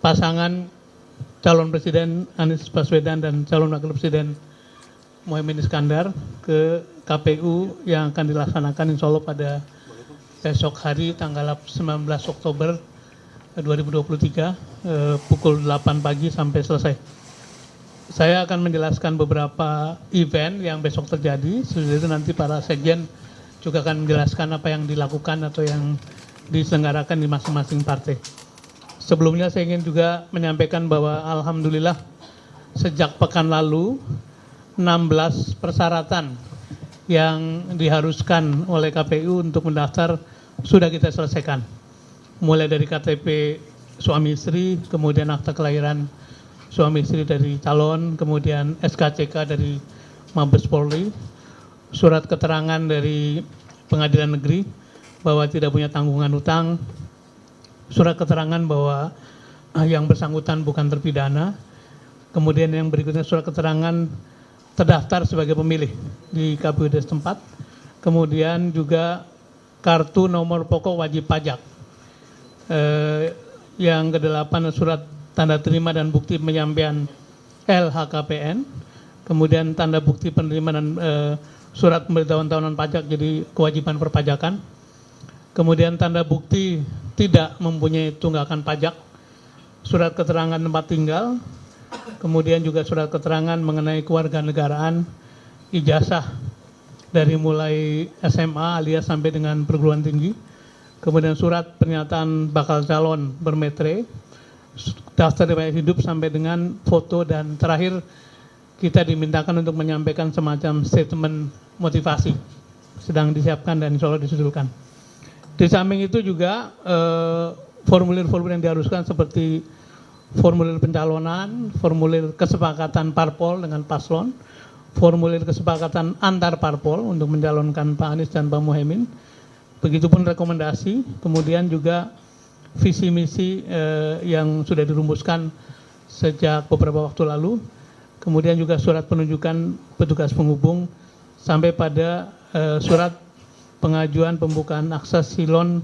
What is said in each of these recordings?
pasangan calon presiden Anies Baswedan dan calon wakil presiden Muhaimin Iskandar ke KPU yang akan dilaksanakan insya Allah pada besok hari tanggal 19 Oktober 2023 pukul 8 pagi sampai selesai. Saya akan menjelaskan beberapa event yang besok terjadi, sesudah itu nanti para sekjen juga akan menjelaskan apa yang dilakukan atau yang diselenggarakan di masing-masing partai. Sebelumnya saya ingin juga menyampaikan bahwa alhamdulillah sejak pekan lalu 16 persyaratan yang diharuskan oleh KPU untuk mendaftar sudah kita selesaikan. Mulai dari KTP suami istri, kemudian akta kelahiran suami istri dari calon, kemudian SKCK dari Mabes Polri, surat keterangan dari Pengadilan Negeri bahwa tidak punya tanggungan utang, surat keterangan bahwa yang bersangkutan bukan terpidana, kemudian yang berikutnya surat keterangan terdaftar sebagai pemilih di KPUD setempat, kemudian juga kartu nomor pokok wajib pajak. Yang kedelapan surat tanda terima dan bukti penyampaian LHKPN, kemudian tanda bukti penerima dan surat pemberitahuan tahunan pajak jadi kewajiban perpajakan, kemudian tanda bukti tidak mempunyai tunggakan pajak, surat keterangan tempat tinggal, kemudian juga surat keterangan mengenai kewarganegaraan, ijazah dari mulai SMA alias sampai dengan perguruan tinggi, kemudian surat pernyataan bakal calon bermetre, daftar riwayat hidup sampai dengan foto, dan terakhir kita dimintakan untuk menyampaikan semacam statement motivasi sedang disiapkan dan insya Allah disusulkan. Di samping itu juga formulir-formulir yang diharuskan seperti formulir pencalonan, formulir kesepakatan parpol dengan paslon, formulir kesepakatan antar parpol untuk mencalonkan Pak Anies dan Pak Muhaimin, begitupun rekomendasi, kemudian juga visi misi yang sudah dirumuskan sejak beberapa waktu lalu, kemudian juga surat penunjukan petugas penghubung sampai pada surat pengajuan pembukaan akses silon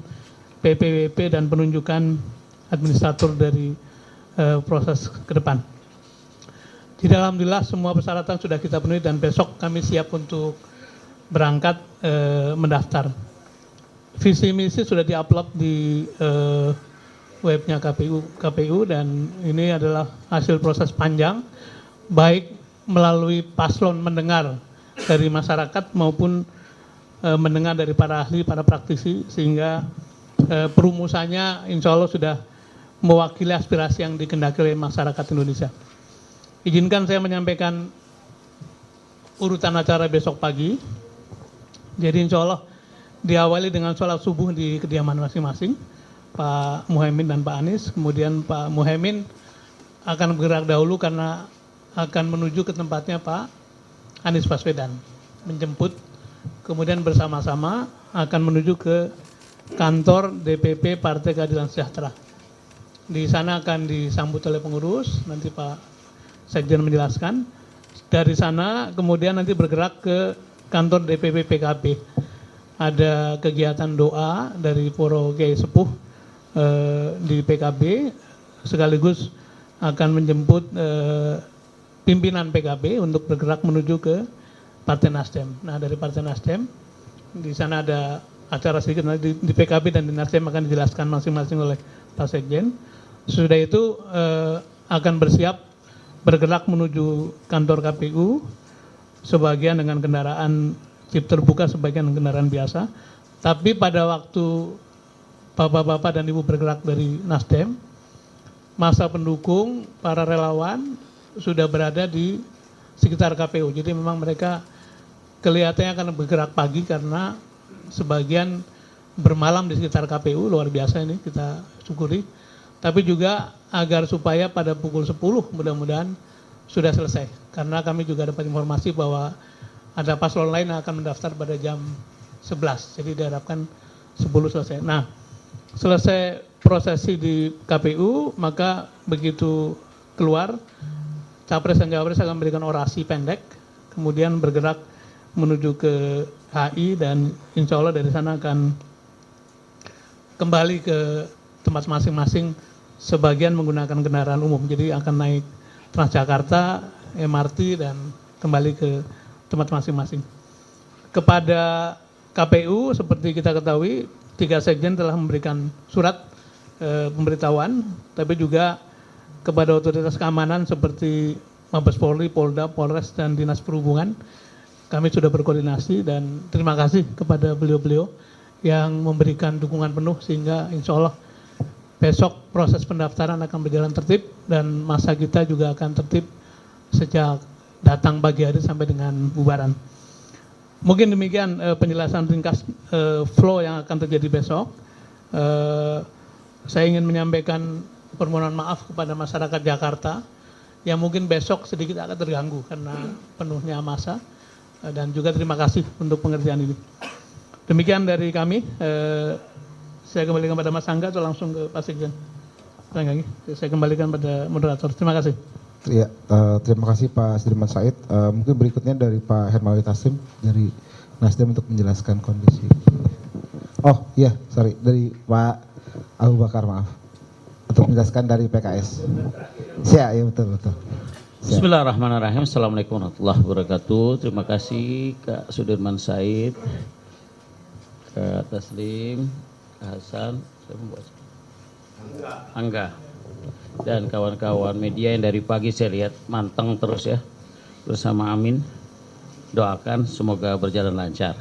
PPWP dan penunjukan administrator dari proses ke depan. Jadi alhamdulillah semua persyaratan sudah kita penuhi dan besok kami siap untuk berangkat mendaftar. Visi misi sudah diupload di webnya KPU dan ini adalah hasil proses panjang, baik melalui paslon mendengar dari masyarakat maupun mendengar dari para ahli, para praktisi, sehingga perumusannya insya Allah sudah mewakili aspirasi yang dikehendaki oleh masyarakat Indonesia. Izinkan saya menyampaikan urutan acara besok pagi. Jadi insya Allah diawali dengan sholat subuh di kediaman masing-masing, Pak Muhaimin dan Pak Anies. Kemudian Pak Muhaimin akan bergerak dahulu karena akan menuju ke tempatnya Pak Anies Baswedan, menjemput. Kemudian bersama-sama akan menuju ke kantor DPP Partai Keadilan Sejahtera. Di sana akan disambut oleh pengurus, nanti Pak Sekjen menjelaskan. Dari sana kemudian nanti bergerak ke kantor DPP PKB. Ada kegiatan doa dari Poro Kiai Sepuh di PKB, sekaligus akan menjemput pimpinan PKB untuk bergerak menuju ke Partai Nasdem. Nah, dari Partai Nasdem di sana ada acara sedikit di PKB dan di Nasdem akan dijelaskan masing-masing oleh Pak Sekjen. Sesudah itu akan bersiap bergerak menuju kantor KPU, sebagian dengan kendaraan jeep terbuka, sebagian dengan kendaraan biasa. Tapi pada waktu bapak-bapak dan ibu bergerak dari Nasdem, masa pendukung, para relawan sudah berada di sekitar KPU. Jadi memang mereka kelihatannya akan bergerak pagi karena sebagian bermalam di sekitar KPU, luar biasa ini kita syukuri. Tapi juga agar supaya pada pukul 10 mudah-mudahan sudah selesai. Karena kami juga dapat informasi bahwa ada paslon lain yang akan mendaftar pada jam 11. Jadi diharapkan 10 selesai. Nah, selesai prosesi di KPU, maka begitu keluar, Capres dan Cawapres akan memberikan orasi pendek, kemudian bergerak menuju ke HI dan insya Allah dari sana akan kembali ke tempat masing-masing sebagian menggunakan kendaraan umum. Jadi akan naik Transjakarta, MRT, dan kembali ke tempat masing-masing. Kepada KPU, seperti kita ketahui, 3 sekjen telah memberikan surat pemberitahuan, tapi juga kepada otoritas keamanan seperti Mabes Polri, Polda, Polres, dan Dinas Perhubungan. Kami sudah berkoordinasi dan terima kasih kepada beliau-beliau yang memberikan dukungan penuh sehingga insya Allah besok proses pendaftaran akan berjalan tertib dan masa kita juga akan tertib sejak datang pagi hari sampai dengan bubaran. Mungkin demikian penjelasan ringkas flow yang akan terjadi besok. Saya ingin menyampaikan permohonan maaf kepada masyarakat Jakarta yang mungkin besok sedikit akan terganggu karena penuhnya massa, dan juga terima kasih untuk pengertian ini. Demikian dari kami. Saya kembalikan pada Mas Angga atau langsung ke Pak Sekjen? Saya kembalikan pada moderator. Terima kasih. Ya, terima kasih Pak Sudirman Said. Mungkin berikutnya dari Pak Hermawi Taslim dari Nasdem untuk menjelaskan kondisi. Oh iya, sorry, dari Pak Abu Bakar, maaf, untuk menjelaskan dari PKS. Siap, ya betul. Bismillahirrahmanirrahim. Assalamualaikum warahmatullahi wabarakatuh. Terima kasih Kak Sudirman Said, Kak Taslim, Kak Hasan, Angga, dan kawan-kawan media yang dari pagi saya lihat manteng terus ya bersama Amin. Doakan semoga berjalan lancar.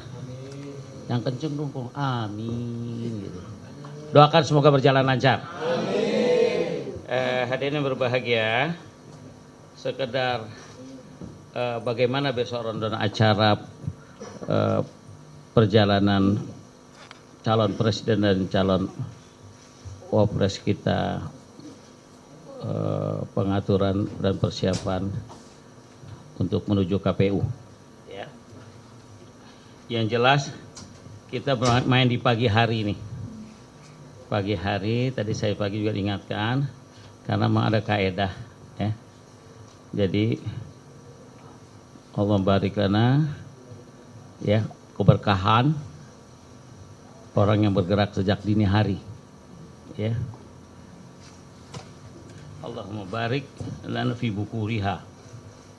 Yang kenceng dong, amin gitu. Doakan semoga berjalan lancar. Hadirin yang berbahagia, sekedar bagaimana besok rundown acara perjalanan calon presiden dan calon wapres kita, pengaturan dan persiapan untuk menuju KPU. Ya. Yang jelas kita main di pagi hari nih. Pagi hari tadi saya pagi juga diingatkan karena memang ada kaedah. Ya. Jadi Allah barik lana ya keberkahan orang yang bergerak sejak dini hari, ya. Allahumma barik lana fi bukuriha.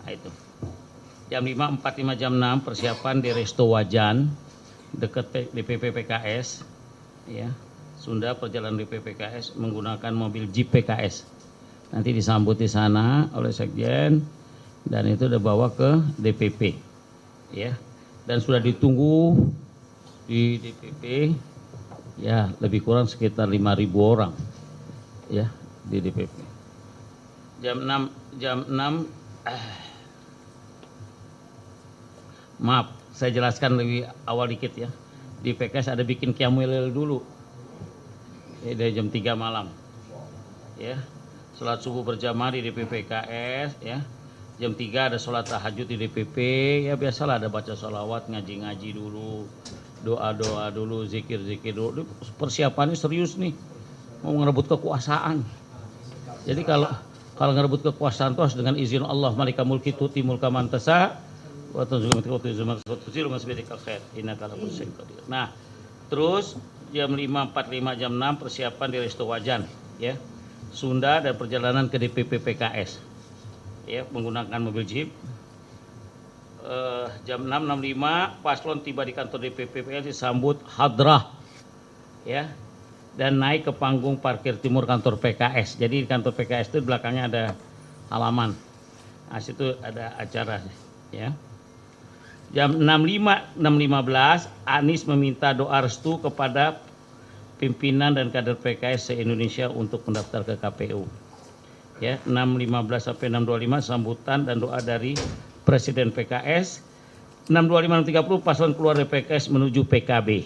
Nah, itu. Jam 5.45 jam 6 persiapan di Resto Wajan dekat DPP PKS, ya. Sunda perjalanan DPP PKS menggunakan mobil Jeep PKS. Nanti disambut di sana oleh sekjen dan itu udah bawa ke DPP, ya. Dan sudah ditunggu di DPP ya lebih kurang sekitar 5.000 orang ya di DPP. Jam 6 maaf saya jelaskan lebih awal dikit ya. Di PKS ada bikin qiyamul dulu dari jam 3 malam ya. Salat subuh berjamaah di DPP PKS ya. Jam 3 ada sholat tahajud di DPP, ya biasalah ada baca sholawat, ngaji-ngaji dulu, doa-doa dulu, zikir-zikir dulu. Persiapannya serius nih, mau ngerebut kekuasaan. Jadi kalau ngerebut kekuasaan itu harus dengan izin Allah, malika mulki tuti mulka man tasa, wa tanzi'u mulka tuti man tasa, nah, terus jam 5.45 jam 6 persiapan di Resto Wajan, ya. Sunda dan perjalanan ke DPP PKS. Ya, menggunakan mobil Jeep. Jam 6.65 paslon tiba di kantor DPP PKS disambut hadrah ya dan naik ke panggung parkir timur kantor PKS. Jadi di kantor PKS itu belakangnya ada halaman. Nah, situ ada acara ya. Jam 6.15 Anies meminta doa restu kepada pimpinan dan kader PKS se-Indonesia untuk mendaftar ke KPU. Ya, 6.15 sampai 6.25 sambutan dan doa dari Presiden PKS. 6.25 6.30 paslon keluar dari PKS menuju PKB.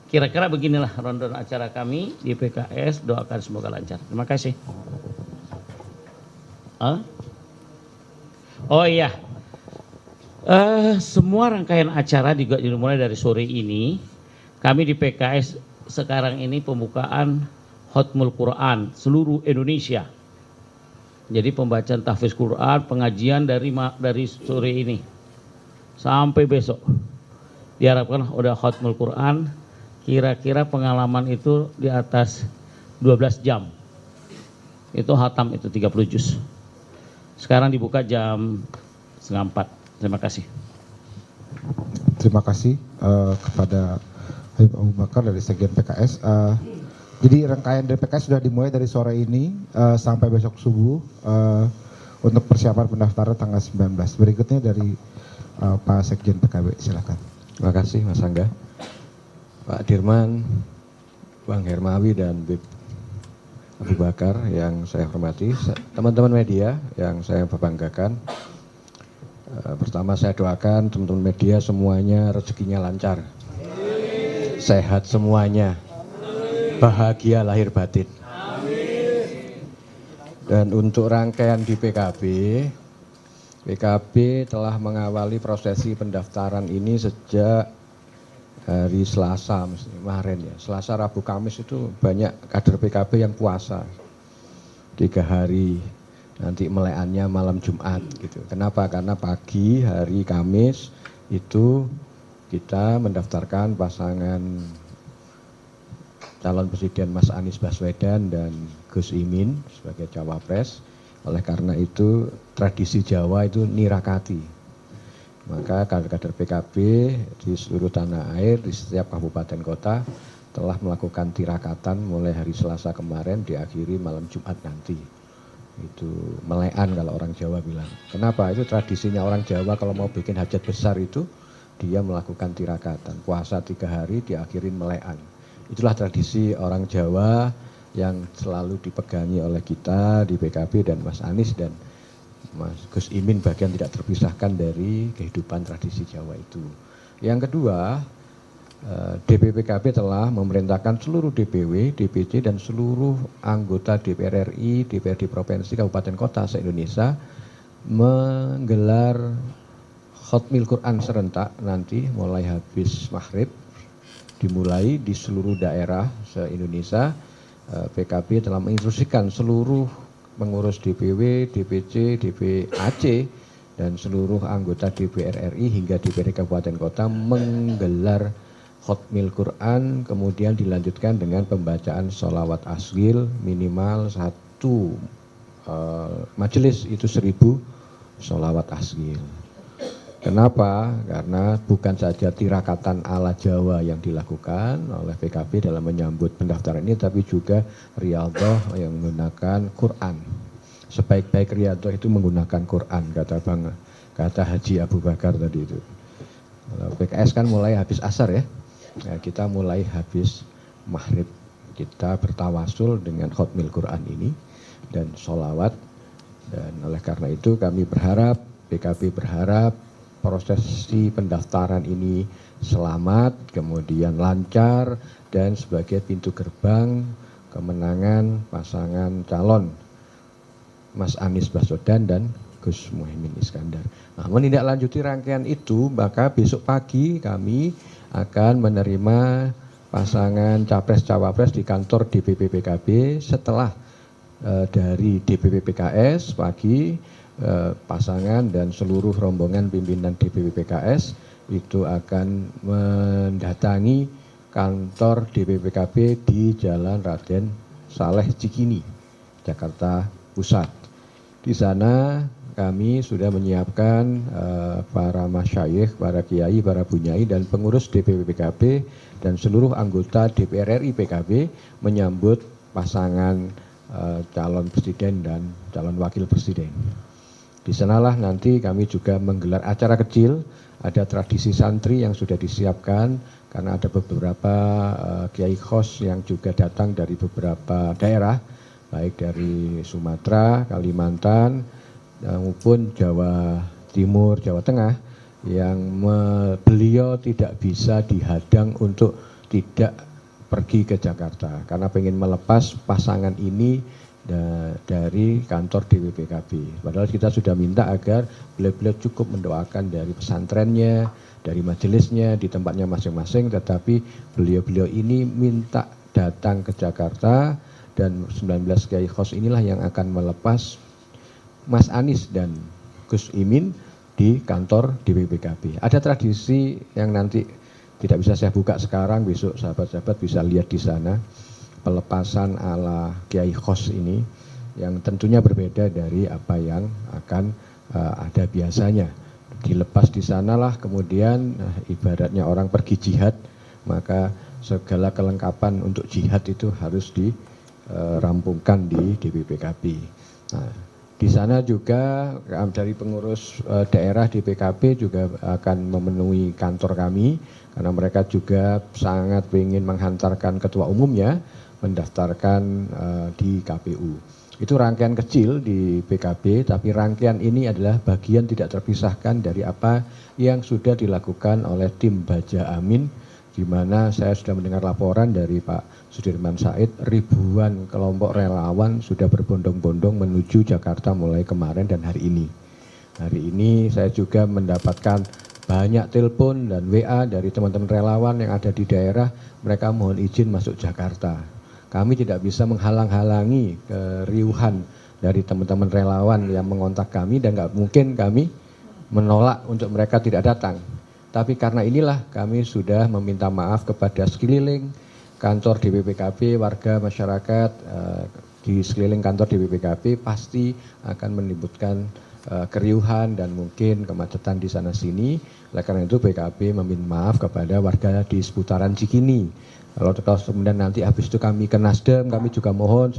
Kira-kira beginilah rundown acara kami di PKS. Doakan semoga lancar. Terima kasih. Oh iya, semua rangkaian acara juga dimulai dari sore ini. Kami di PKS sekarang ini pembukaan Khatmul Quran seluruh Indonesia. Jadi pembacaan tahfiz Quran, pengajian dari sore ini sampai besok. Diharapkan udah Khatmul Quran, kira-kira pengalaman itu di atas 12 jam. Itu hatam itu 30 juz. Sekarang dibuka jam 3:30. Terima kasih. Terima kasih kepada Habib Abu Bakar dari Sekjen PKS. Jadi rangkaian dari PKS sudah dimulai dari sore ini sampai besok subuh untuk persiapan pendaftaran tanggal 19. Berikutnya dari Pak Sekjen PKB, silakan. Terima kasih Mas Angga, Pak Dirman, Bang Hermawi dan Bib Abu Bakar yang saya hormati, teman-teman media yang saya banggakan. Pertama saya doakan teman-teman media semuanya rezekinya lancar, sehat semuanya, bahagia lahir batin. Dan untuk rangkaian di PKB telah mengawali prosesi pendaftaran ini sejak hari Selasa kemarin ya. Selasa, Rabu, Kamis itu banyak kader PKB yang puasa 3 hari. Nanti meleannya malam Jumat gitu. Kenapa? Karena pagi hari Kamis itu kita mendaftarkan pasangan calon presiden Mas Anies Baswedan dan Gus Imin sebagai cawapres. Oleh karena itu tradisi Jawa itu nirakati. Maka kader-kader PKB di seluruh tanah air, di setiap kabupaten kota telah melakukan tirakatan mulai hari Selasa kemarin diakhiri malam Jumat nanti. Itu melean kalau orang Jawa bilang. Kenapa? Itu tradisinya orang Jawa kalau mau bikin hajat besar itu dia melakukan tirakatan. Puasa 3 hari diakhirin melean. Itulah tradisi orang Jawa yang selalu dipegangi oleh kita di PKB dan Mas Anies dan Mas Gus Imin bagian tidak terpisahkan dari kehidupan tradisi Jawa itu. Yang kedua, DPP PKB telah memerintahkan seluruh DPW, DPC dan seluruh anggota DPR RI, DPRD Provinsi, Kabupaten Kota se-Indonesia menggelar Khatmil Quran serentak nanti mulai habis maghrib, dimulai di seluruh daerah se-Indonesia. PKB telah menginstruksikan seluruh pengurus DPW, DPC, DPAC dan seluruh anggota DPR RI hingga DPRD Kabupaten Kota menggelar Khatmil Quran, kemudian dilanjutkan dengan pembacaan sholawat asghil minimal 1 majelis itu 1000 sholawat asghil. Kenapa? Karena bukan saja tirakatan ala Jawa yang dilakukan oleh PKB dalam menyambut pendaftaran ini, tapi juga riyadhah yang menggunakan Quran. Sebaik-baik riyadhah itu menggunakan Quran, kata Haji Abu Bakar tadi itu. PKS kan mulai habis asar ya, kita mulai habis maghrib. Kita bertawasul dengan Khatmil Quran ini dan sholawat. Dan oleh karena itu kami berharap, PKB berharap prosesi pendaftaran ini selamat, kemudian lancar, dan sebagai pintu gerbang kemenangan pasangan calon Mas Anies Baswedan dan Gus Muhaimin Iskandar. Nah, menindaklanjuti rangkaian itu, maka besok pagi kami akan menerima pasangan capres-cawapres di kantor DPP PKB setelah dari DPP PKS pagi. Pasangan dan seluruh rombongan pimpinan DPP PKS itu akan mendatangi kantor DPP PKB di Jalan Raden Saleh Cikini, Jakarta Pusat. Di sana kami sudah menyiapkan para masyayikh, para kiai, para bunyai dan pengurus DPP PKB dan seluruh anggota DPR RI PKB menyambut pasangan calon presiden dan calon wakil presiden. Di sanalah nanti kami juga menggelar acara kecil, ada tradisi santri yang sudah disiapkan karena ada beberapa kiai khos yang juga datang dari beberapa daerah, baik dari Sumatera, Kalimantan, maupun Jawa Timur, Jawa Tengah, yang beliau tidak bisa dihadang untuk tidak pergi ke Jakarta karena pengen melepas pasangan ini dari kantor DPPKB. Padahal kita sudah minta agar beliau-beliau cukup mendoakan dari pesantrennya, dari majelisnya, di tempatnya masing-masing, tetapi beliau-beliau ini minta datang ke Jakarta dan 19 kiai khos inilah yang akan melepas Mas Anies dan Gus Imin di kantor DPPKB. Ada tradisi yang nanti tidak bisa saya buka sekarang, besok sahabat-sahabat bisa lihat di sana. Pelepasan ala Kiai Khos ini yang tentunya berbeda dari apa yang akan ada biasanya. Dilepas di sanalah kemudian ibaratnya orang pergi jihad, maka segala kelengkapan untuk jihad itu harus dirampungkan di DPPKB. Nah, di sana juga dari pengurus daerah di PKB juga akan memenuhi kantor kami karena mereka juga sangat ingin menghantarkan ketua umumnya mendaftarkan di KPU. Itu rangkaian kecil di PKB, tapi rangkaian ini adalah bagian tidak terpisahkan dari apa yang sudah dilakukan oleh tim Baja Amin, di mana saya sudah mendengar laporan dari Pak Sudirman Said, ribuan kelompok relawan sudah berbondong-bondong menuju Jakarta mulai kemarin dan hari ini. Hari ini saya juga mendapatkan banyak telepon dan WA dari teman-teman relawan yang ada di daerah, mereka mohon izin masuk Jakarta. Kami tidak bisa menghalang-halangi keriuhan dari teman-teman relawan yang mengontak kami dan nggak mungkin kami menolak untuk mereka tidak datang. Tapi karena inilah kami sudah meminta maaf kepada sekeliling kantor DPPKB, warga masyarakat di sekeliling kantor DPPKB pasti akan menimbulkan keriuhan dan mungkin kemacetan di sana sini. Oleh karena itu PKB meminta maaf kepada warga di seputaran Cikini. Kalau kemudian nanti habis itu kami ke Nasdem, kami juga mohon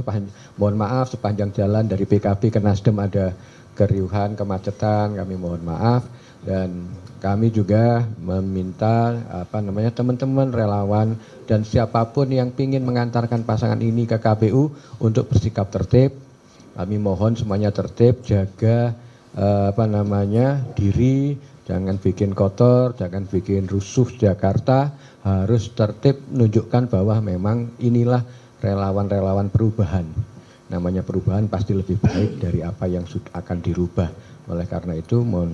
maaf sepanjang jalan dari PKB ke Nasdem ada keriuhan, kemacetan, kami mohon maaf. Dan kami juga meminta teman-teman relawan dan siapapun yang ingin mengantarkan pasangan ini ke KPU untuk bersikap tertib. Kami mohon semuanya tertib, jaga diri, jangan bikin kotor, jangan bikin rusuh Jakarta, harus tertib, menunjukkan bahwa memang inilah relawan-relawan perubahan. Namanya perubahan pasti lebih baik dari apa yang akan dirubah. Oleh karena itu mohon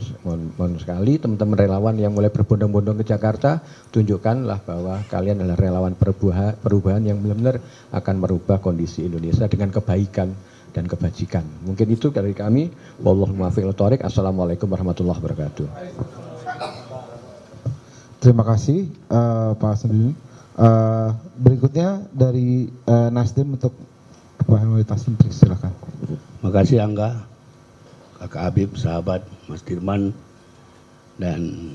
sekali teman-teman relawan yang mulai berbondong-bondong ke Jakarta, tunjukkanlah bahwa kalian adalah relawan perubahan yang benar-benar akan merubah kondisi Indonesia dengan kebaikan dan kebajikan. Mungkin itu dari kami. Wallahu muwaffiq ila thoriq. Assalamualaikum warahmatullahi wabarakatuh. Terima kasih Pak Hasanuddin. Berikutnya dari Nasdem untuk Pak Hermawi Taslim, silakan. Terima kasih Angga, Kakak Habib, sahabat Mas Dirman, dan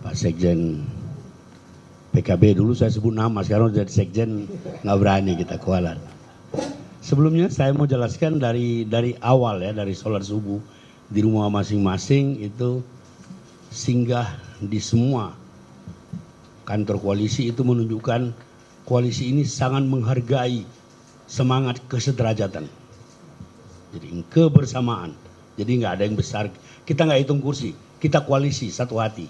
Pak Sekjen PKB. Dulu saya sebut nama, sekarang jadi Sekjen, nggak berani kita kualat. Sebelumnya saya mau jelaskan dari awal ya, dari sholat subuh di rumah masing-masing itu singgah di semua kantor koalisi, itu menunjukkan koalisi ini sangat menghargai semangat kesederajatan. Jadi kebersamaan. Jadi nggak ada yang besar. Kita nggak hitung kursi, kita koalisi satu hati.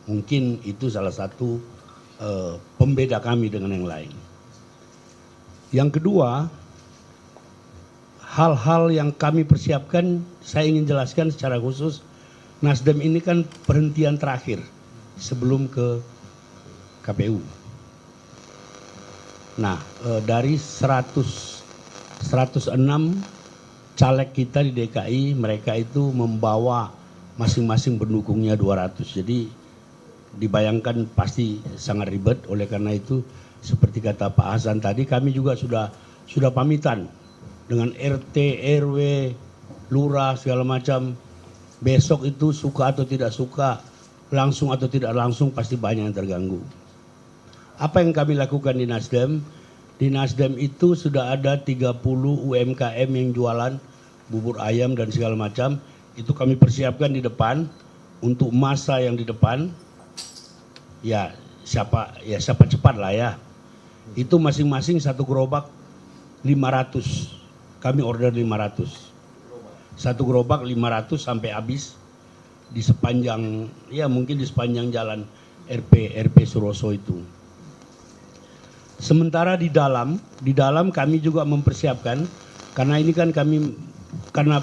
Mungkin itu salah satu pembeda kami dengan yang lain. Yang kedua, hal-hal yang kami persiapkan, saya ingin jelaskan secara khusus. Nasdem ini kan perhentian terakhir sebelum ke KPU. Nah, dari 106 caleg kita di DKI, mereka itu membawa masing-masing pendukungnya 200. Jadi dibayangkan pasti sangat ribet. Oleh karena itu, seperti kata Pak Hasan tadi, kami juga sudah pamitan dengan RT, RW, lurah segala macam. Besok itu suka atau tidak suka, langsung atau tidak langsung pasti banyak yang terganggu. Apa yang kami lakukan di Nasdem? Di Nasdem itu sudah ada 30 UMKM yang jualan bubur ayam dan segala macam. Itu kami persiapkan di depan untuk masa yang di depan. Ya siapa cepat lah ya. Itu masing-masing satu gerobak 500. Kami order 500. Satu gerobak 500 sampai habis di sepanjang, ya mungkin di sepanjang jalan RP Suroso itu. Sementara di dalam kami juga mempersiapkan, karena ini kan kami, karena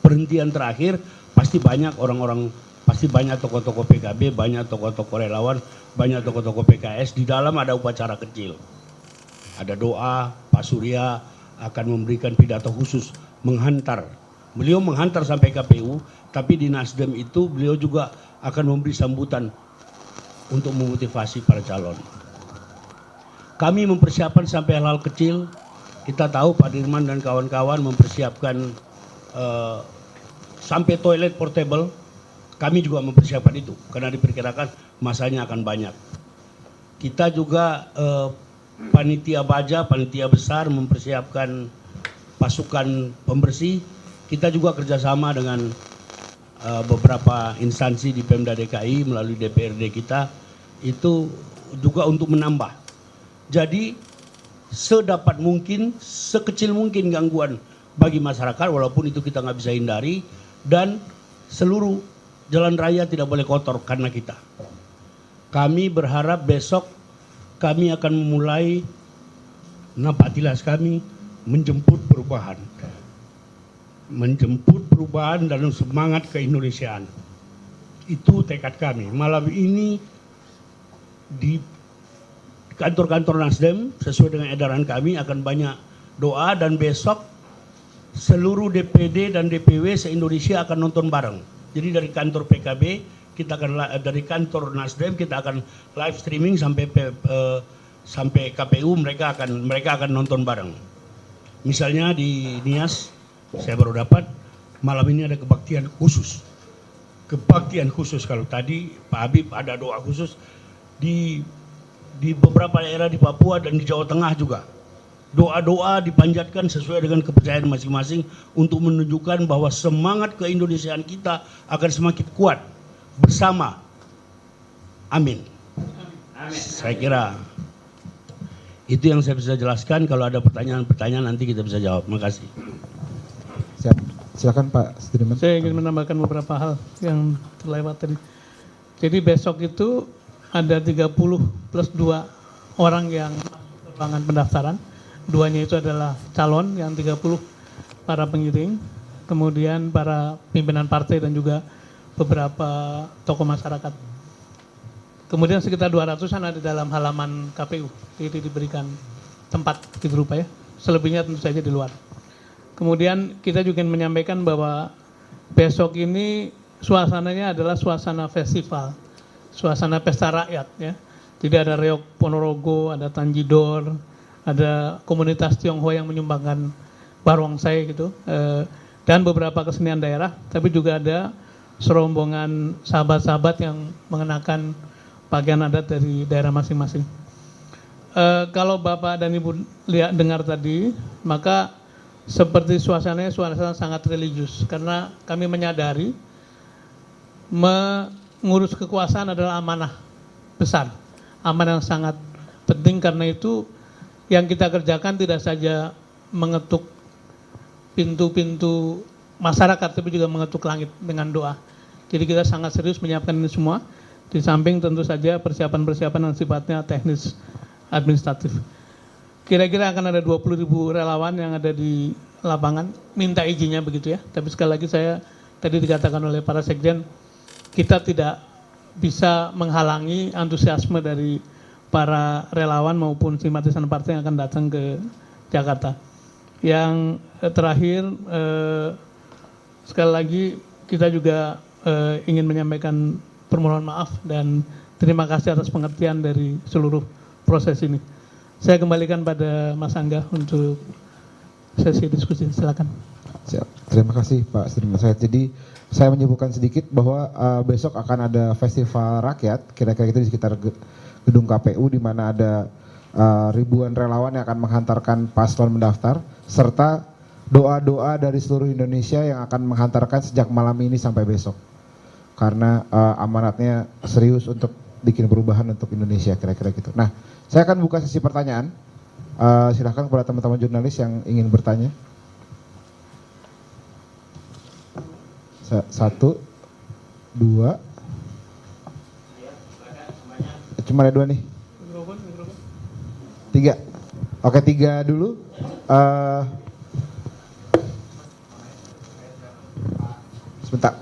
perhentian terakhir, pasti banyak orang-orang, pasti banyak tokoh-tokoh PKB, banyak tokoh-tokoh relawan, banyak tokoh-tokoh PKS. Di dalam ada upacara kecil. Ada doa, Pak Surya akan memberikan pidato khusus menghantar. Beliau menghantar sampai KPU, tapi di Nasdem itu beliau juga akan memberi sambutan untuk memotivasi para calon. Kami mempersiapkan sampai hal-hal kecil. Kita tahu Pak Dirman dan kawan-kawan mempersiapkan sampai toilet portable. Kami juga mempersiapkan itu karena diperkirakan masanya akan banyak. Kita juga panitia baja, panitia besar mempersiapkan pasukan pembersih. Kita juga kerjasama dengan beberapa instansi di Pemda DKI melalui DPRD kita itu juga untuk menambah. Jadi sedapat mungkin, sekecil mungkin gangguan bagi masyarakat walaupun itu kita nggak bisa hindari, dan seluruh jalan raya tidak boleh kotor karena kita. Kami berharap besok kami akan memulai napatilas kami menjemput perubahan. Menjemput perubahan dan semangat keindonesiaan. Itu tekad kami. Malam ini di kantor-kantor Nasdem sesuai dengan edaran kami akan banyak doa, dan besok seluruh DPD dan DPW se-Indonesia akan nonton bareng. Jadi dari kantor PKB kita akan, dari kantor Nasdem kita akan live streaming sampai KPU, mereka akan nonton bareng. Misalnya di Nias saya baru dapat malam ini ada kebaktian khusus. Kebaktian khusus, kalau tadi Pak Habib ada doa khusus di beberapa daerah di Papua dan di Jawa Tengah juga. Doa-doa dipanjatkan sesuai dengan kepercayaan masing-masing untuk menunjukkan bahwa semangat keindonesiaan kita akan semakin kuat bersama. Amin. Saya kira itu yang saya bisa jelaskan. Kalau ada pertanyaan-pertanyaan nanti kita bisa jawab. Terima kasih. Siap. Silakan Pak Sudirman. Saya ingin menambahkan beberapa hal yang terlewat tadi. Jadi besok itu ada 30 plus 2 orang yang masuk ke ruangan pendaftaran. Duanya itu adalah calon, yang 30 para pengiring, kemudian para pimpinan partai dan juga beberapa tokoh masyarakat. Kemudian sekitar 200-an ada dalam halaman KPU, jadi diberikan tempat di berupa ya. Selebihnya tentu saja di luar. Kemudian kita juga ingin menyampaikan bahwa besok ini suasananya adalah suasana festival, suasana pesta rakyat ya. Jadi ada reok Ponorogo, ada Tanjidor, ada komunitas Tionghoa yang menyumbangkan barongsai gitu, dan beberapa kesenian daerah, tapi juga ada serombongan sahabat-sahabat yang mengenakan pakaian adat dari daerah masing-masing. Kalau Bapak dan Ibu dengar tadi, maka seperti suasana sangat religius, karena kami menyadari mengurus kekuasaan adalah amanah besar, amanah yang sangat penting. Karena itu yang kita kerjakan tidak saja mengetuk pintu-pintu masyarakat, tapi juga mengetuk langit dengan doa. Jadi kita sangat serius menyiapkan ini semua, di samping tentu saja persiapan-persiapan yang sifatnya teknis administratif. Kira-kira akan ada 20.000 relawan yang ada di lapangan, minta izinnya begitu ya. Tapi sekali lagi saya tadi dikatakan oleh para sekjen, kita tidak bisa menghalangi antusiasme dari para relawan maupun simpatisan partai yang akan datang ke Jakarta. Yang terakhir, sekali lagi kita juga ingin menyampaikan permohonan maaf dan terima kasih atas pengertian dari seluruh proses ini. Saya kembalikan pada Mas Angga untuk sesi diskusi. Silakan. Siap. Terima kasih Pak Sudirman Said. Jadi saya menyebutkan sedikit bahwa besok akan ada festival rakyat, kira-kira itu di sekitar gedung KPU, di mana ada ribuan relawan yang akan menghantarkan paslon mendaftar, serta doa-doa dari seluruh Indonesia yang akan menghantarkan sejak malam ini sampai besok. Karena amanatnya serius untuk bikin perubahan untuk Indonesia, kira-kira gitu. Nah, saya akan buka sesi pertanyaan. Silahkan kepada teman-teman jurnalis yang ingin bertanya. 1, 2. Cuma ada 2 nih. 3. Oke, 3 dulu. Sebentar.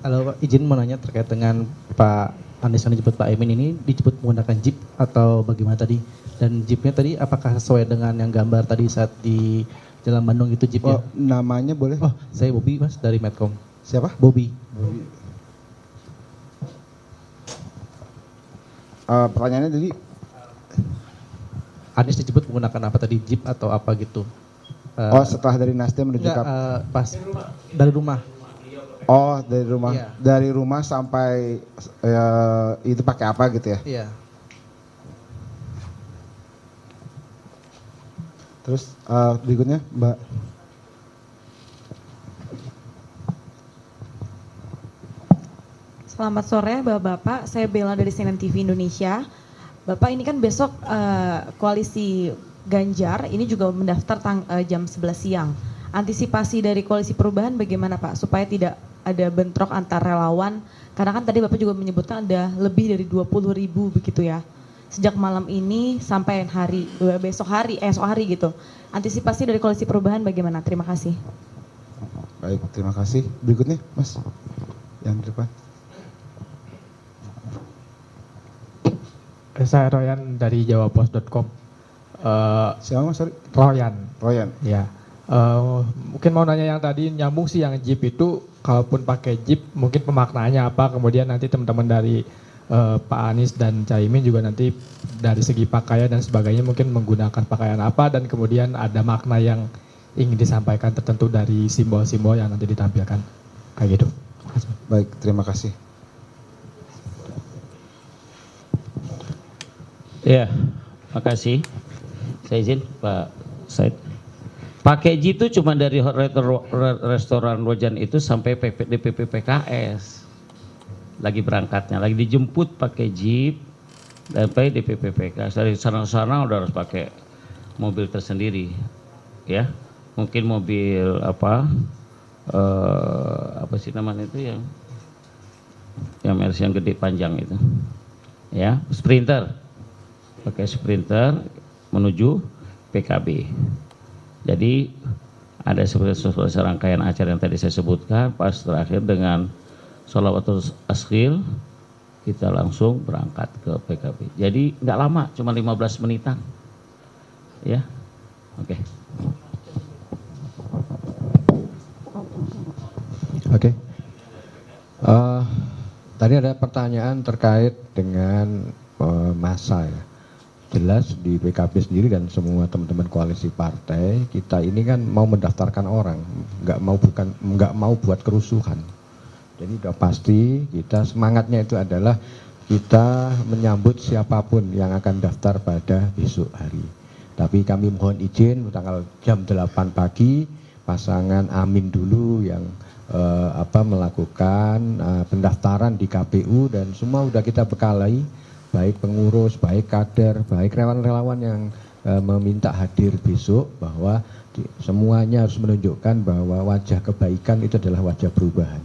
Halo Pak, izin mau nanya terkait dengan Pak Anies yang dijemput Pak Emin ini, dijemput menggunakan jeep atau bagaimana tadi? Dan jeepnya tadi apakah sesuai dengan yang gambar tadi saat di Jalan Bandung itu jeepnya? Oh, namanya boleh? Oh, saya Bobby Mas dari Medcom. Siapa? Bobby. Pertanyaannya jadi Anies dijemput menggunakan apa tadi, jeep atau apa gitu? setelah dari Nasdem menuju Enggak, pas dari rumah. Oh, dari rumah. Iya. Dari rumah sampai itu pakai apa gitu ya? Iya. Terus berikutnya, Mbak. Selamat sore Bapak-Bapak, saya Bella dari CNN TV Indonesia. Bapak, ini kan besok koalisi Ganjar ini juga mendaftar jam 11 siang. Antisipasi dari koalisi perubahan bagaimana Pak supaya tidak ada bentrok antar relawan? Karena kan tadi Bapak juga menyebutkan ada lebih dari 20.000 begitu ya. Sejak malam ini sampai esok hari gitu. Antisipasi dari koalisi perubahan bagaimana? Terima kasih. Baik, terima kasih. Berikutnya, Mas. Yang di depan. Saya Royan dari jawapos.com. Siapa Mas? Sorry. Royan. Ya. Mungkin mau nanya yang tadi nyambung sih, yang Jeep itu kalaupun pakai Jeep mungkin pemaknaannya apa, kemudian nanti teman-teman dari Pak Anies dan Caimin juga nanti dari segi pakaian dan sebagainya mungkin menggunakan pakaian apa, dan kemudian ada makna yang ingin disampaikan tertentu dari simbol-simbol yang nanti ditampilkan. Kayak gitu. Baik, terima kasih. Ya, makasih. Saya izin Pak Said. Pakai Jeep itu cuma dari restoran Rojan itu sampai DPP PKS. Lagi berangkatnya, lagi dijemput pakai Jeep sampai DPP PKS. Dari sana-sana udah harus pakai mobil tersendiri. Ya, mungkin mobil apa sih namanya itu yang Mercy yang gede panjang itu. Ya, Sprinter. Pakai Sprinter menuju PKB. Jadi ada serangkaian acara yang tadi saya sebutkan, pas terakhir dengan sholawatul askhil kita langsung berangkat ke PKB. Jadi nggak lama, cuma 15 menitan. Ya, oke. Oke. Tadi ada pertanyaan terkait dengan massa ya. Jelas di PKB sendiri dan semua teman-teman koalisi partai kita ini kan mau mendaftarkan orang, nggak mau buat kerusuhan. Jadi udah pasti kita semangatnya itu adalah kita menyambut siapapun yang akan daftar pada besok hari. Tapi kami mohon izin tanggal jam 8 pagi pasangan Amin dulu yang melakukan pendaftaran di KPU, dan semua udah kita bekalai, baik pengurus, baik kader, baik relawan-relawan yang meminta hadir besok, bahwa semuanya harus menunjukkan bahwa wajah kebaikan itu adalah wajah perubahan.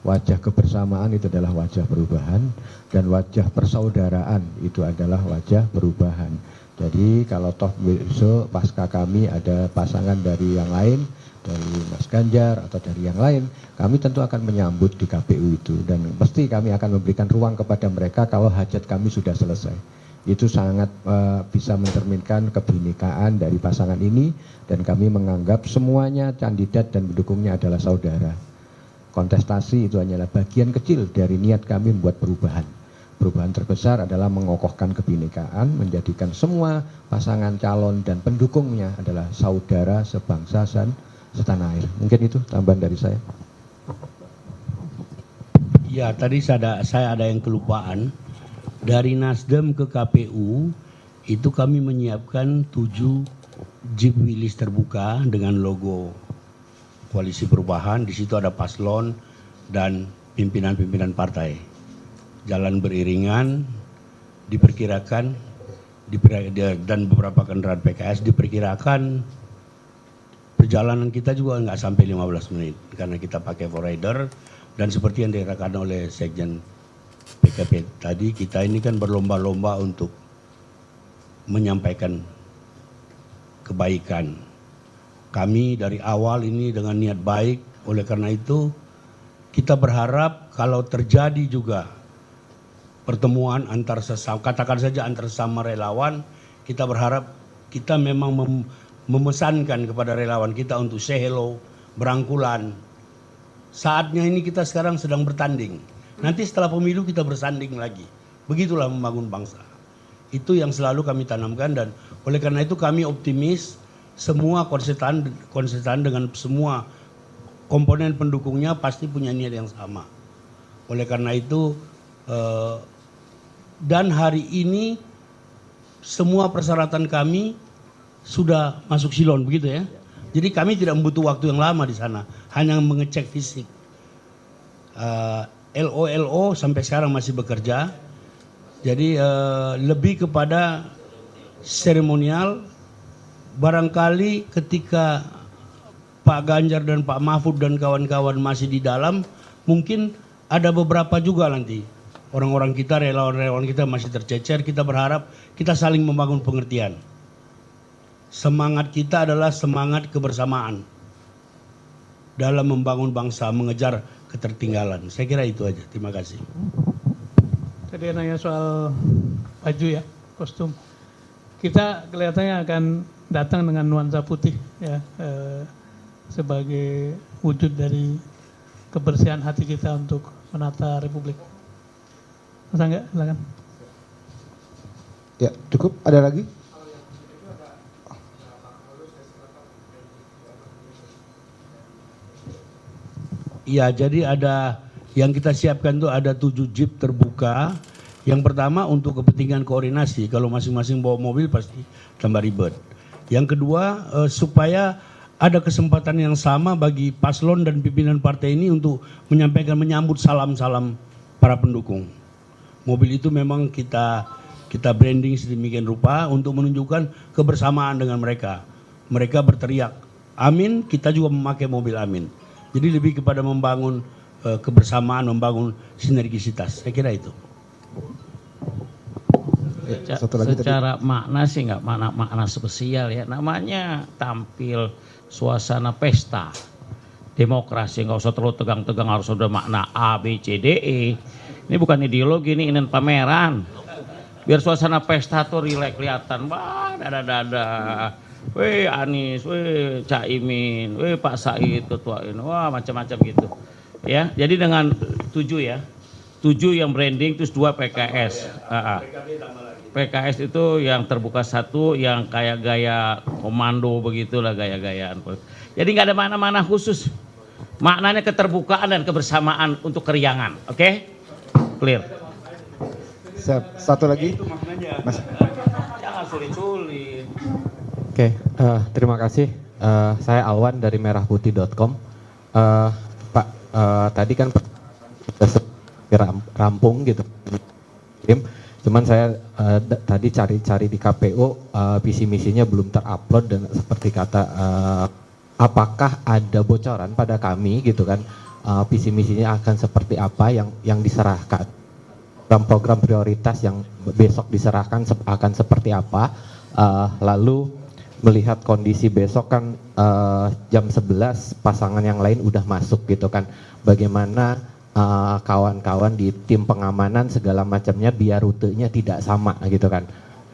Wajah kebersamaan itu adalah wajah perubahan, dan wajah persaudaraan itu adalah wajah perubahan. Jadi kalau toh besok pasca kami ada pasangan dari yang lain, dari Mas Ganjar atau dari yang lain, kami tentu akan menyambut di KPU itu, dan pasti kami akan memberikan ruang kepada mereka kalau hajat kami sudah selesai. Itu sangat bisa mencerminkan kebinekaan dari pasangan ini, dan kami menganggap semuanya kandidat dan pendukungnya adalah saudara. Kontestasi itu hanyalah bagian kecil dari niat kami membuat perubahan. Perubahan terbesar adalah mengokohkan kebinekaan, menjadikan semua pasangan calon dan pendukungnya adalah saudara sebangsa dan setanah air. Mungkin itu tambahan dari saya. Ya, tadi saya ada yang kelupaan. Dari Nasdem ke KPU itu kami menyiapkan 7 Jeep Willys terbuka dengan logo Koalisi Perubahan. Di situ ada paslon dan pimpinan-pimpinan partai. Jalan beriringan, diperkirakan dan beberapa kendaraan PKS diperkirakan perjalanan kita juga nggak sampai 15 menit karena kita pakai forrider, dan seperti yang dikatakan oleh Sekjen PKP tadi, kita ini kan berlomba-lomba untuk menyampaikan kebaikan. Kami dari awal ini dengan niat baik, oleh karena itu kita berharap kalau terjadi juga pertemuan antar sesama, katakan saja antar sesama relawan, kita berharap kita memang memesankan kepada relawan kita untuk say hello, berangkulan. Saatnya ini kita sekarang sedang bertanding. Nanti setelah pemilu kita bersanding lagi. Begitulah membangun bangsa. Itu yang selalu kami tanamkan, dan oleh karena itu kami optimis semua konsetan dengan semua komponen pendukungnya pasti punya niat yang sama. Oleh karena itu dan hari ini semua persyaratan kami sudah masuk silon, begitu ya. Jadi kami tidak membutuh waktu yang lama di sana, hanya mengecek fisik. LO sampai sekarang masih bekerja. Jadi lebih kepada seremonial. Barangkali ketika Pak Ganjar dan Pak Mahfud dan kawan-kawan masih di dalam, mungkin ada beberapa juga nanti orang-orang kita, relawan-relawan kita masih tercecer. Kita berharap kita saling membangun pengertian. Semangat kita adalah semangat kebersamaan dalam membangun bangsa, mengejar ketertinggalan. Saya kira itu aja. Terima kasih. Tadi nanya soal baju ya, kostum. Kita kelihatannya akan datang dengan nuansa putih ya, sebagai wujud dari kebersihan hati kita untuk menata Republik. Mas Angga, silakan. Ya, cukup. Ada lagi? Ya, jadi ada yang kita siapkan tuh ada 7 jeep terbuka. Yang pertama untuk kepentingan koordinasi. Kalau masing-masing bawa mobil pasti tambah ribet. Yang kedua supaya ada kesempatan yang sama bagi paslon dan pimpinan partai ini untuk menyambut salam-salam para pendukung. Mobil itu memang kita branding sedemikian rupa untuk menunjukkan kebersamaan dengan mereka. Mereka berteriak amin, kita juga memakai mobil amin. Jadi lebih kepada membangun kebersamaan, membangun sinergisitas. Saya kira itu. Secara makna sih nggak makna spesial ya. Namanya tampil suasana pesta demokrasi, nggak usah terlalu tegang-tegang harus ada makna A, B, C, D, E. Ini bukan ideologi, ini pameran. Biar suasana pesta tuh rileks kelihatan. Wah, dada-dada. Weh Anies, weh Caimin, weh Pak Said ketua ini. Wah, macam-macam gitu. Ya, jadi dengan 7 ya. 7 yang branding, terus 2 PKS. PKS itu yang terbuka 1, yang kayak gaya komando begitulah gaya-gayaan. Jadi nggak ada makna-makna khusus. Maknanya keterbukaan dan kebersamaan untuk keriangan. Oke? Clear. Siap. Satu lagi. Mas. Jangan sulit-sulit. Oke, terima kasih. Saya Alwan dari merahputih.com. Pak, tadi kan rampung gitu. Cuman saya tadi cari-cari di KPU, visi misinya belum terupload, dan seperti kata apakah ada bocoran pada kami gitu kan, visi misinya akan seperti apa yang diserahkan, program prioritas yang besok diserahkan akan seperti apa, lalu melihat kondisi besok kan jam 11 pasangan yang lain udah masuk gitu kan, bagaimana kawan-kawan di tim pengamanan segala macamnya biar rutenya tidak sama gitu kan.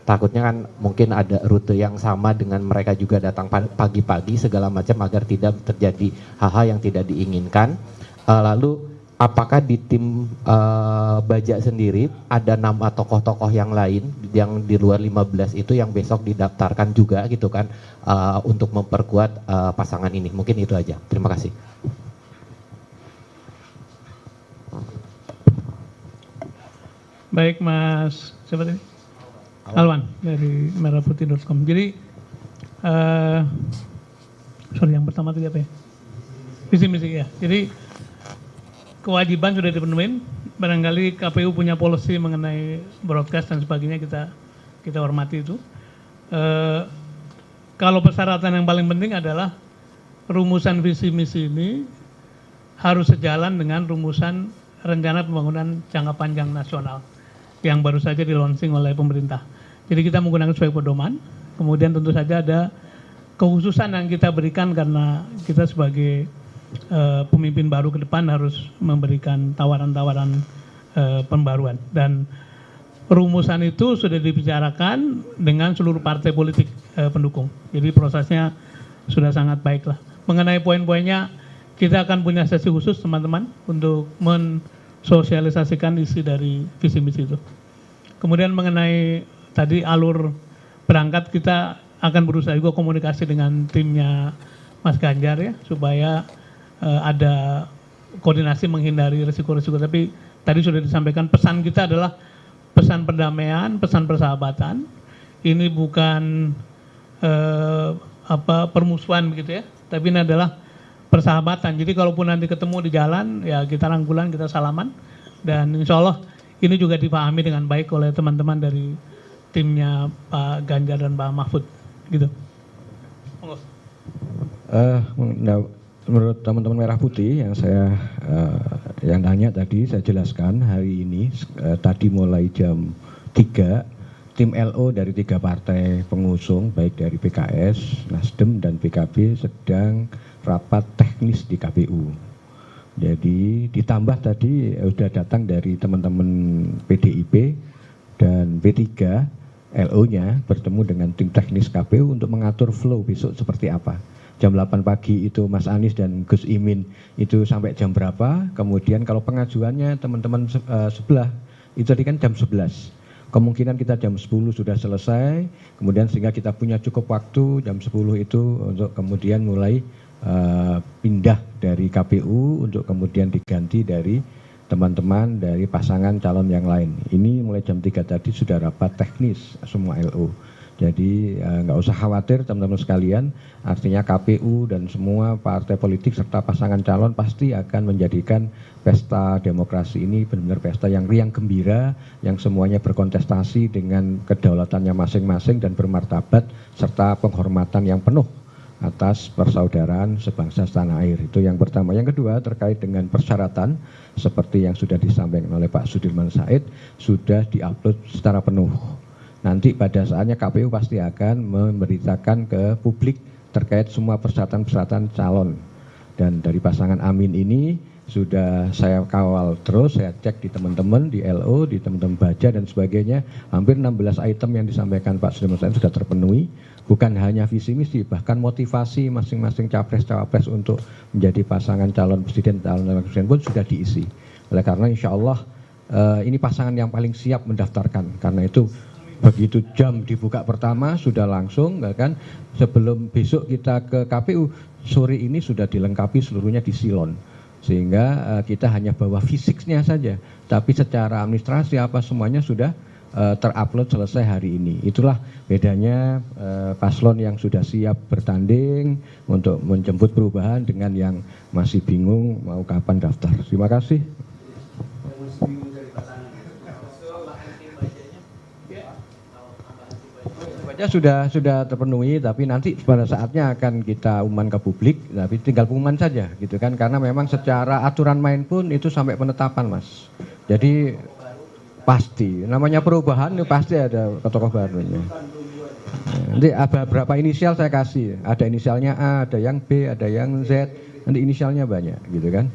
Takutnya kan mungkin ada rute yang sama dengan mereka juga datang pagi-pagi segala macam agar tidak terjadi hal-hal yang tidak diinginkan. Lalu apakah di tim Baja sendiri ada nama tokoh-tokoh yang lain yang di luar 15 itu yang besok didaftarkan juga gitu kan, untuk memperkuat pasangan ini? Mungkin itu aja. Terima kasih. Baik Mas, siapa tadi? Alwan dari merahputih.com. Jadi, sorry yang pertama tadi apa ya? Visi misi ya. Jadi kewajiban sudah dipenuhi. Barangkali KPU punya policy mengenai broadcast dan sebagainya, kita hormati itu. Kalau persyaratan yang paling penting adalah rumusan visi misi ini harus sejalan dengan rumusan rencana pembangunan jangka panjang nasional yang baru saja di launching oleh pemerintah. Jadi kita menggunakan sebagai pedoman, kemudian tentu saja ada kekhususan yang kita berikan karena kita sebagai pemimpin baru ke depan harus memberikan tawaran-tawaran pembaruan. Dan rumusan itu sudah dibicarakan dengan seluruh partai politik pendukung. Jadi prosesnya sudah sangat baik lah. Mengenai poin-poinnya, kita akan punya sesi khusus teman-teman untuk mensosialisasikan isi dari visi misi itu. Kemudian mengenai tadi alur berangkat, kita akan berusaha juga komunikasi dengan timnya Mas Ganjar ya, supaya ada koordinasi menghindari risiko-risiko. Tapi tadi sudah disampaikan, pesan kita adalah pesan perdamaian, pesan persahabatan. Ini bukan permusuhan begitu ya, tapi ini adalah persahabatan. Jadi kalaupun nanti ketemu di jalan, ya kita rangkulan, kita salaman, dan insya Allah ini juga dipahami dengan baik oleh teman-teman dari timnya Pak Ganjar dan Pak Mahfud, gitu. Menurut teman-teman Merah Putih yang saya yang nanya tadi, saya jelaskan hari ini tadi mulai jam 3 tim LO dari 3 partai pengusung baik dari PKS, Nasdem dan PKB sedang rapat teknis di KPU. Jadi ditambah tadi sudah datang dari teman-teman PDIP dan P3, LO-nya bertemu dengan tim teknis KPU untuk mengatur flow besok seperti apa. Jam 8 pagi itu Mas Anies dan Gus Imin itu sampai jam berapa, kemudian kalau pengajuannya teman-teman sebelah itu tadi kan jam 11. Kemungkinan kita jam 10 sudah selesai, kemudian sehingga kita punya cukup waktu jam 10 itu untuk kemudian mulai pindah dari KPU untuk kemudian diganti dari teman-teman dari pasangan calon yang lain. Ini mulai jam 3 tadi sudah rapat teknis semua LO. Jadi nggak usah khawatir teman-teman sekalian, artinya KPU dan semua partai politik serta pasangan calon pasti akan menjadikan pesta demokrasi ini benar-benar pesta yang riang gembira, yang semuanya berkontestasi dengan kedaulatannya masing-masing dan bermartabat serta penghormatan yang penuh atas persaudaraan sebangsa setanah air. Itu yang pertama. Yang kedua terkait dengan persyaratan seperti yang sudah disampaikan oleh Pak Sudirman Said sudah diupload secara penuh. Nanti pada saatnya KPU pasti akan memberitakan ke publik terkait semua persyaratan-persyaratan calon. Dan dari pasangan Amin ini sudah saya kawal terus, saya cek di teman-teman, di LO, di teman-teman Baja dan sebagainya. Hampir 16 item yang disampaikan Pak Sudirman Said sudah terpenuhi. Bukan hanya visi misi, bahkan motivasi masing-masing capres-cawapres untuk menjadi pasangan calon presiden, calon wakil presiden pun sudah diisi. Oleh karena insya Allah ini pasangan yang paling siap mendaftarkan. Karena itu begitu jam dibuka pertama sudah langsung, kan sebelum besok kita ke KPU sore ini sudah dilengkapi seluruhnya di silon, sehingga kita hanya bawa fisiknya saja, tapi secara administrasi apa semuanya sudah terupload selesai hari ini. Itulah bedanya paslon yang sudah siap bertanding untuk menjemput perubahan dengan yang masih bingung mau kapan daftar. Terima kasih. Sudah terpenuhi, tapi nanti pada saatnya akan kita umumkan ke publik, tapi tinggal pengumuman saja gitu kan, karena memang secara aturan main pun itu sampai penetapan Mas. Jadi pasti namanya perubahan itu pasti ada tokoh barunya. Nanti ada berapa inisial saya kasih, ada inisialnya A, ada yang B, ada yang Z, nanti inisialnya banyak gitu kan.